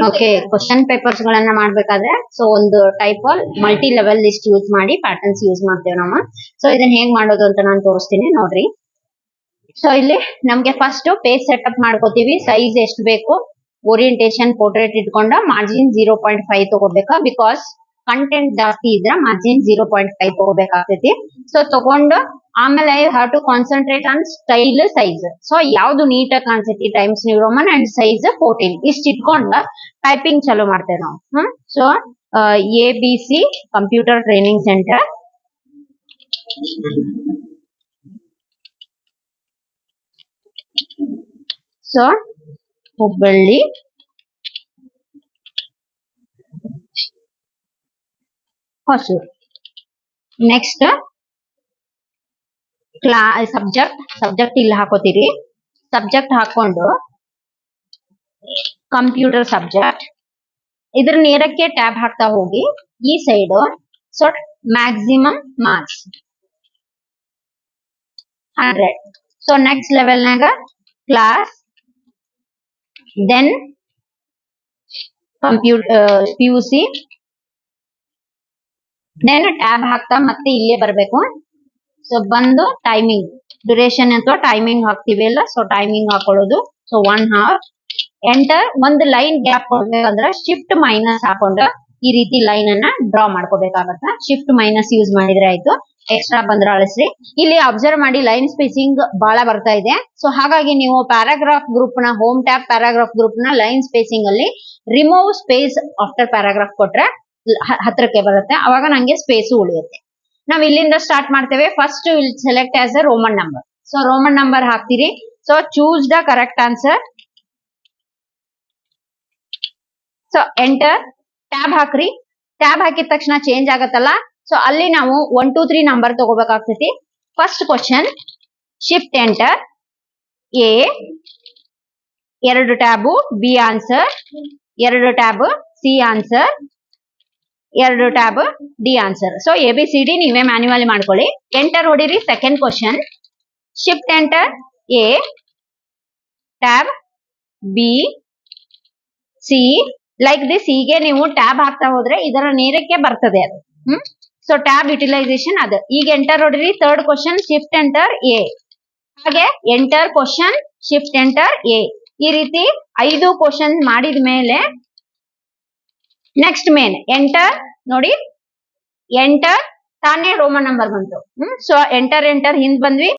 Okay, question papers ಗಳನ್ನ ಮಾಡ್ಬೇಕಾದ್ರೆ so ಒಂದು type multi level list use ಮಾಡಿ ಪ್ಯಾಟರ್ನ್ಸ್ ಯೂಸ್ ಮಾಡ್ತೇವೆ ನಾವು. ಸೊ ಇದನ್ನ ಹೇಗ್ ಮಾಡೋದು ಅಂತ ನಾನು ತೋರಿಸ್ತೀನಿ ನೋಡ್ರಿ. ಸೊ ಇಲ್ಲಿ ನಮ್ಗೆ ಫಸ್ಟ್ ಪೇಜ್ ಸೆಟಪ್ ಮಾಡ್ಕೋತೀವಿ. ಸೈಜ್ ಎಷ್ಟು ಬೇಕು, ಓರಿಯಂಟೇಶನ್ ಪೋರ್ಟ್ರೇಟ್ ಇಟ್ಕೊಂಡ ಮಾರ್ಜಿನ್ 0.5 ತಗೋಬೇಕಾ, ಬಿಕಾಸ್ ಕಂಟೆಂಟ್ ಜಾಸ್ತಿ ಇದ್ರೆ ಮಾರ್ಜಿನ್ 0.5 ತಗೋಬೇಕಾಗ್ತೈತಿ. ಸೊ ತಗೊಂಡು ಆಮೇಲೆ you have to concentrate on style, size. So ಯಾವ್ದು ನೀಟಾಗಿ ಕಾಣಿಸ್ತೈತಿ, Times New Roman and size 14 ಇಷ್ಟ ಇಟ್ಕೊಂಡ ಟೈಪಿಂಗ್ ಚಾಲೂ ಮಾಡ್ತೇವೆ ನಾವು. So ABC computer training centre, so Hubballi, Hosur. Next subject ಇಲ್ಲಿ ಹಾಕೋತೀರಿ. ಸಬ್ಜೆಕ್ಟ್ ಹಾಕೊಂಡು ಕಂಪ್ಯೂಟರ್ ಸಬ್ಜೆಕ್ಟ್ ಇದ್ರ ನೇರಕ್ಕೆ ಟ್ಯಾಬ್ ಹಾಕ್ತಾ ಹೋಗಿ ಈ side. So maximum marks 100. So next level ನಾಗ class, then computer PUC, then tab ಹಾಕ್ತಾ ಮತ್ತೆ ಇಲ್ಲೇ ಬರ್ಬೇಕು. ಸೊ ಬಂದು ಟೈಮಿಂಗ್, ಡ್ಯೂರೇಷನ್ ಅಥವಾ ಟೈಮಿಂಗ್ ಹಾಕ್ತಿವಿ ಅಲ್ಲ, ಸೊ ಟೈಮಿಂಗ್ ಹಾಕೊಳ್ಳೋದು. So 1 hour. ಎಂಟರ್. ಒಂದು ಲೈನ್ ಗ್ಯಾಪ್ ಕೊಡ್ಬೇಕಂದ್ರೆ ಶಿಫ್ಟ್ ಮೈನಸ್ ಹಾಕೊಂಡ ಈ ರೀತಿ ಲೈನ್ ಅನ್ನ ಡ್ರಾ ಮಾಡ್ಕೋಬೇಕಾಗತ್ತ. ಶಿಫ್ಟ್ ಮೈನಸ್ ಯೂಸ್ ಮಾಡಿದ್ರೆ ಆಯ್ತು. ಎಕ್ಸ್ಟ್ರಾ ಬಂದ್ರೆ ಅಳಿಸ್ರಿ. ಇಲ್ಲಿ ಅಬ್ಸರ್ವ್ ಮಾಡಿ ಲೈನ್ ಸ್ಪೇಸಿಂಗ್ ಬಹಳ ಬರ್ತಾ ಇದೆ. ಸೊ ಹಾಗಾಗಿ ನೀವು ಪ್ಯಾರಾಗ್ರಾಫ್ ಗ್ರೂಪ್ ನ ಹೋಮ್ ಟ್ಯಾಬ್ ಪ್ಯಾರಾಗ್ರಾಫ್ ಗ್ರೂಪ್ ನ ಲೈನ್ ಸ್ಪೇಸಿಂಗ್ ಅಲ್ಲಿ ರಿಮೂವ್ ಸ್ಪೇಸ್ ಆಫ್ಟರ್ ಪ್ಯಾರಾಗ್ರಾಫ್ ಕೊಟ್ರೆ ಹತ್ರಕ್ಕೆ ಬರುತ್ತೆ. ಅವಾಗ ನಂಗೆ ಸ್ಪೇಸ್ ಉಳಿಯುತ್ತೆ. ನಾವ್ ಇಲ್ಲಿಂದ ಸ್ಟಾರ್ಟ್ ಮಾಡ್ತೇವೆ. First will select as a Roman number. So Roman number ಹಾಕ್ತೀರಿ. So choose the correct answer. So enter. Tab ಹಾಕ್ರಿ. ಟ್ಯಾಬ್ ಹಾಕಿದ ತಕ್ಷಣ ಚೇಂಜ್ ಆಗತ್ತಲ್ಲ. ಸೊ ಅಲ್ಲಿ ನಾವು 1 2 3 ನಂಬರ್ ತಗೋಬೇಕಾಗ್ತೈತಿ. First question, shift enter. A 2 tab, B answer 2 tab, C answer 2 tab, D answer. So ABCD ನೀವೇ manually ಮಾಡ್ಕೊಳ್ಳಿ. ಎಂಟರ್ ಹೊಡಿರಿ. Second question, shift enter. A tab, B, C. Like this. ಹೀಗೆ ನೀವು tab ಹಾಕ್ತಾ ಹೋದ್ರೆ ಇದರ ನೇರಕ್ಕೆ ಬರ್ತದೆ ಅದು. ಸೊ ಟ್ಯಾಬ್ ಯುಟಿಲೈಸೇಷನ್ ಅದು. ಈಗ ಎಂಟರ್ ಹೊಡಿರಿ. Third question, shift enter A. ಹಾಗೆ enter question, shift enter A. ಈ ರೀತಿ 5 ಕ್ವಶನ್ ಮಾಡಿದ ಮೇಲೆ ನೆಕ್ಸ್ಟ್ ಮೇನ್ ಎಂಟರ್ ನೋಡಿ. ಎಂಟರ್ ತಾನೇ ರೋಮನ್ ನಂಬರ್ ಬಂತು. ಸೊ ಎಂಟರ್ ಹಿಂದ್ ಬಂದ್ವಿ.